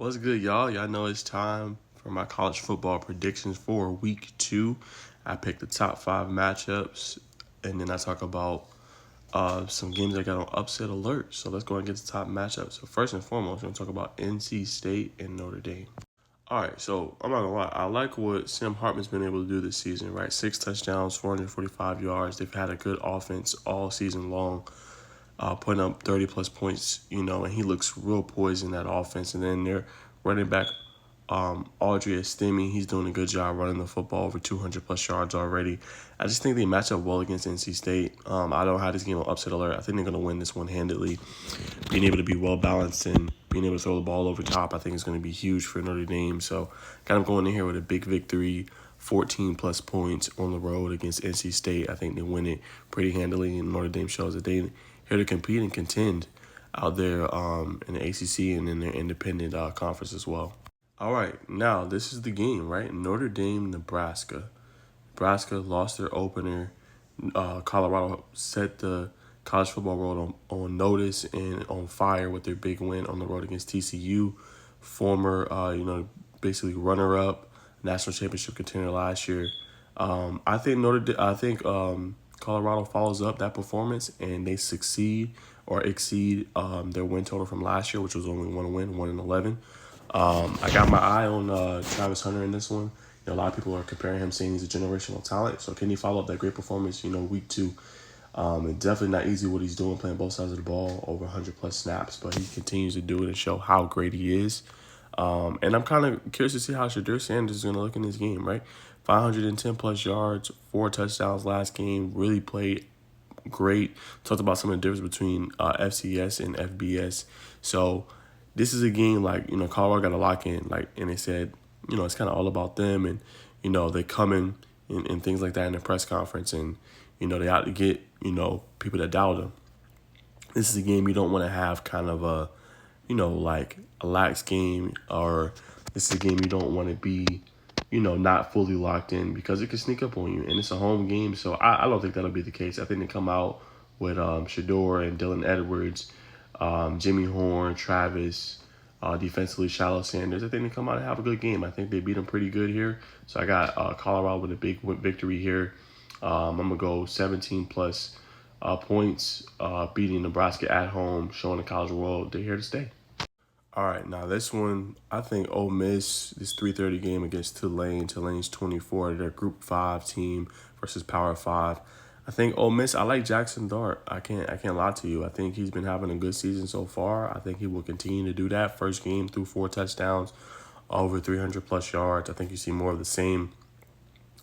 What's good, y'all? Y'all know it's time for my college football predictions for week 2. I picked the top 5 matchups, and then I talk about some games that got on upset alert. So let's go and get the top matchups. So first and foremost, we're going to talk about NC State and Notre Dame. All right, so I'm not going to lie. I like what Sam Hartman's been able to do this season, right? 6 touchdowns, 445 yards. They've had a good offense all season long. Putting up 30-plus points, and he looks real poised in that offense. And then their running back, Audrey Estime, he's doing a good job running the football, over 200-plus yards already. I just think they match up well against NC State. I don't have this game on upset alert. I think they're going to win this one handedly. Being able to be well-balanced and being able to throw the ball over top, I think is going to be huge for Notre Dame. So kind of going in here with a big victory, 14-plus points on the road against NC State. I think they win it pretty handily, and Notre Dame shows that they here to compete and contend out there in the ACC and in their independent conference as well. All right, now this is the game, right? Notre Dame, Nebraska. Nebraska lost their opener. Colorado set the college football world on notice and on fire with their big win on the road against TCU. Former, basically runner-up, national championship contender last year. I think Colorado follows up that performance and they succeed or exceed their win total from last year, which was only one win, 1-11. I got my eye on Travis Hunter in this one. A lot of people are comparing him, saying he's a generational talent. So can he follow up that great performance, week 2? It's definitely not easy what he's doing, playing both sides of the ball, over 100-plus snaps. But he continues to do it and show how great he is. And I'm kind of curious to see how Shedeur Sanders is going to look in this game, right? 510-plus yards, 4 touchdowns last game, really played great. Talked about some of the difference between FCS and FBS. So this is a game Colorado got to lock in, and they said, it's kind of all about them, and, they come in and things like that in the press conference, and, they out to get, people that doubt them. This is a game you don't want to have kind of a, a lax game, or this is a game you don't want to be, not fully locked in because it could sneak up on you, and it's a home game, so I don't think that'll be the case. I think they come out with Shedeur and Dylan Edwards, Jimmy Horn, Travis, defensively Shallow Sanders. I think they come out and have a good game. I think they beat them pretty good here. So I got Colorado with a big victory here. I'm going to go 17-plus points, beating Nebraska at home, showing the college world they're here to stay. All right, now this one, I think Ole Miss, this 3:30 game against Tulane. Tulane's 24, their Group 5 team versus Power 5. I think Ole Miss, I like Jackson Dart. I can't lie to you. I think he's been having a good season so far. I think he will continue to do that. First game, threw 4 touchdowns, over 300-plus yards. I think you see more of the same.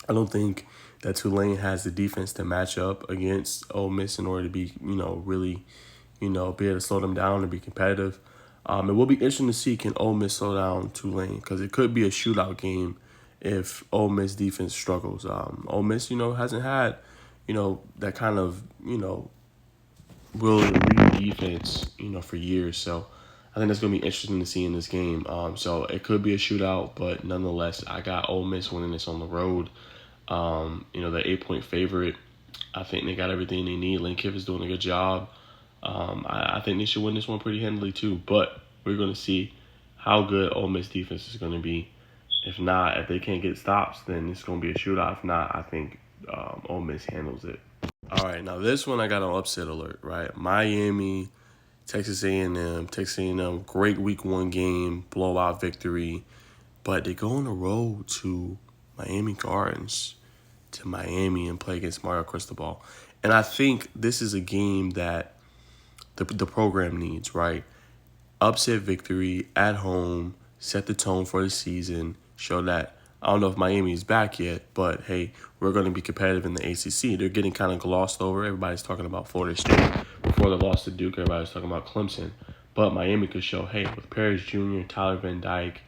I don't think that Tulane has the defense to match up against Ole Miss in order to be, really, be able to slow them down and be competitive. It will be interesting to see, can Ole Miss slow down Tulane, because it could be a shootout game if Ole Miss defense struggles. Ole Miss, hasn't had, that kind of, real elite defense, for years. So I think that's going to be interesting to see in this game. So it could be a shootout, but nonetheless, I got Ole Miss winning this on the road. The 8-point favorite. I think they got everything they need. Lane Kiffin's doing a good job. I think they should win this one pretty handily too, but we're going to see how good Ole Miss defense is going to be. If not, if they can't get stops, then it's going to be a shootout. If not, I think Ole Miss handles it. All right, now this one I got on upset alert, right? Miami, Texas A&M, great week 1 game, blowout victory, but they go on the road to Miami Gardens, to Miami, and play against Mario Cristobal. And I think this is a game that the program needs, right? Upset victory at home, set the tone for the season, show that, I don't know if Miami is back yet, but hey, we're going to be competitive in the ACC. They're getting kind of glossed over. Everybody's talking about Florida State. Before they lost to Duke, everybody was talking about Clemson. But Miami could show, hey, with Paris Jr., Tyler Van Dyke,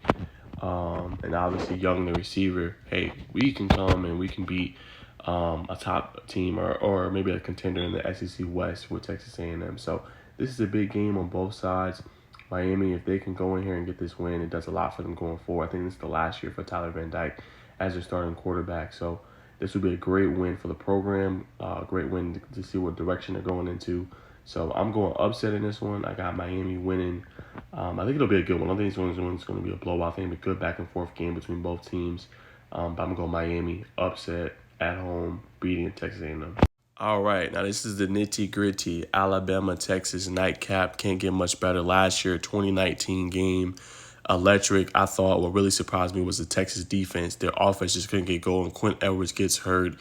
and obviously Young, the receiver, hey, we can come and we can beat a top team or maybe a contender in the SEC West with Texas A&M. So this is a big game on both sides. Miami, if they can go in here and get this win, it does a lot for them going forward. I think this is the last year for Tyler Van Dyke as their starting quarterback. So this would be a great win for the program, great win to see what direction they're going into So I'm going upset in this one. I got Miami winning. I think it'll be a good one. I don't think this one's going to be a blowout. I think it'll be a good back and forth game between both teams. But I'm going Miami upset at home, beating Texas A&M. All right, now this is the nitty gritty Alabama Texas nightcap. Can't get much better. Last year, 2019 game, electric. I thought what really surprised me was the Texas defense. Their offense just couldn't get going. Quint Edwards gets hurt.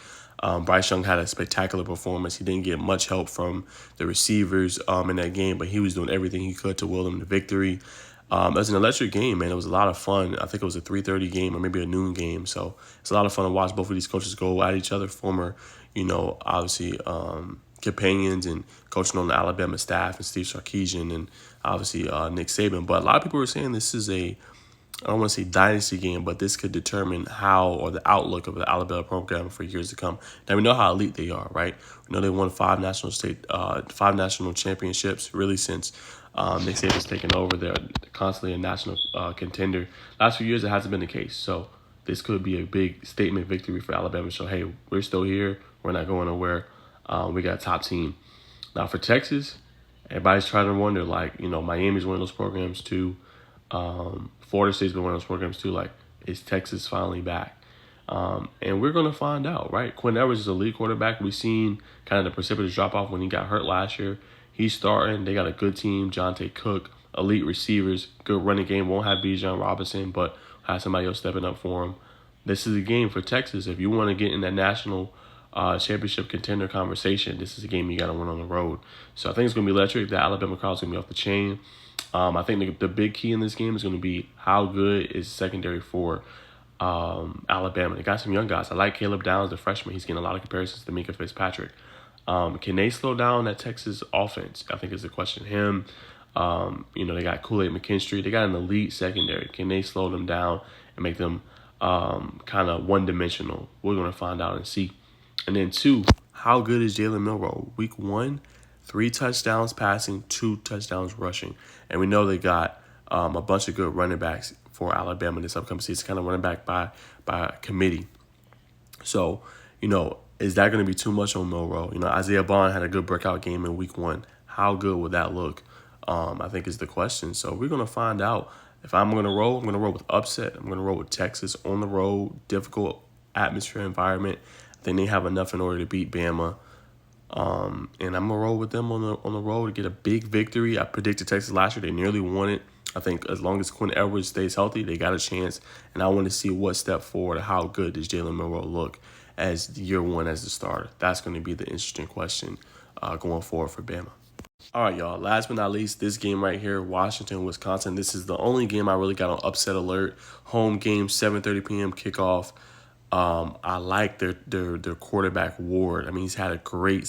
Bryce Young had a spectacular performance. He didn't get much help from the receivers in that game, but he was doing everything he could to will them to victory. It was an electric game, man. It was a lot of fun. I think it was a 3:30 game or maybe a noon game. So it's a lot of fun to watch both of these coaches go at each other. Former, obviously companions and coaching on the Alabama staff, and Steve Sarkisian and obviously Nick Saban. But a lot of people were saying this is I don't want to say dynasty game, but this could determine how or the outlook of the Alabama program for years to come. Now we know how elite they are, right? We know they won five national championships really since Nick Saban's taken over. They're constantly a national contender. Last few years it hasn't been the case, so this could be a big statement victory for Alabama. So hey, we're still here. We're not going nowhere. We got a top team. Now for Texas, everybody's trying to wonder, Miami's one of those programs too. Florida State's been one of those programs too. Like, is Texas finally back? And we're going to find out, right? Quinn Edwards is a lead quarterback. We've seen kind of the precipitous drop-off when he got hurt last year. He's starting. They got a good team. Jonte Cook, elite receivers, good running game. Won't have Bijan Robinson, but have somebody else stepping up for him. This is a game for Texas. If you want to get in that national championship contender conversation, this is a game you got to win on the road. So I think it's going to be electric. The Alabama crowd's going to be off the chain. I think the big key in this game is going to be how good is secondary for Alabama. They got some young guys. I like Caleb Downs, the freshman. He's getting a lot of comparisons to Minkah Fitzpatrick. Can they slow down that Texas offense? I think is the question. They got Kool-Aid McKinstry. They got an elite secondary. Can they slow them down and make them kind of one-dimensional? We're going to find out and see. And then two, how good is Jalen Milroe? Week 1, 3 touchdowns passing, 2 touchdowns rushing. And we know they got a bunch of good running backs for Alabama this upcoming season, kind of running back by committee. So, is that going to be too much on Milroe? Isaiah Bond had a good breakout game in week 1. How good would that look? I think is the question. So we're going to find out. If I'm going to roll with upset. I'm going to roll with Texas on the road, difficult atmosphere environment. I think they have enough in order to beat Bama. And I'm going to roll with them on the road to get a big victory. I predicted Texas last year. They nearly won it. I think as long as Quinn Edwards stays healthy, they got a chance. And I want to see what step forward, how good does Jalen Milroe look as year 1 as the starter. That's going to be the interesting question going forward for Bama. All right, y'all. Last but not least, this game right here, Washington, Wisconsin. This is the only game I really got on upset alert. Home game, 7:30 p.m. kickoff. I like their quarterback Ward. I mean, he's had a great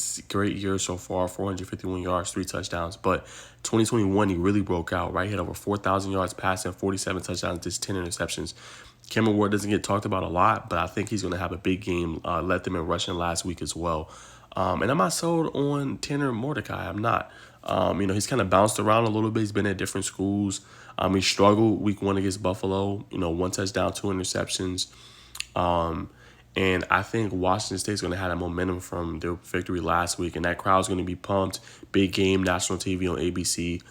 year so far, 451 yards, 3 touchdowns. But 2021, he really broke out, right? He had over 4,000 yards passing, 47 touchdowns, just 10 interceptions. Cameron Ward doesn't get talked about a lot, but I think he's going to have a big game. Led them in rushing last week as well. And I'm not sold on Tanner Mordecai. I'm not. He's kind of bounced around a little bit. He's been at different schools. He struggled week 1 against Buffalo. 1 touchdown, 2 interceptions. And I think Washington State's going to have that momentum from their victory last week, and that crowd's going to be pumped. Big game, national TV on ABC.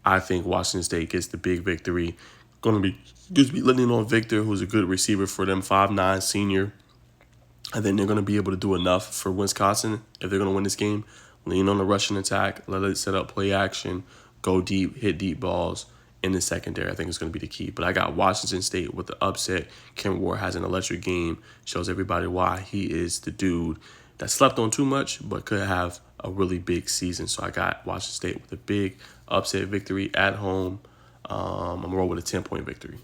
I think Washington State gets the big victory. Going to be leaning on Victor, who's a good receiver for them, 5'9", senior. I think they're going to be able to do enough for Wisconsin if they're going to win this game. Lean on the rushing attack, let it set up play action, go deep, hit deep balls in the secondary. I think it's going to be the key. But I got Washington State with the upset. Cameron Ward has an electric game, shows everybody why he is the dude that slept on too much but could have a really big season. So I got Washington State with a big upset victory at home. I'm going to roll with a 10-point victory.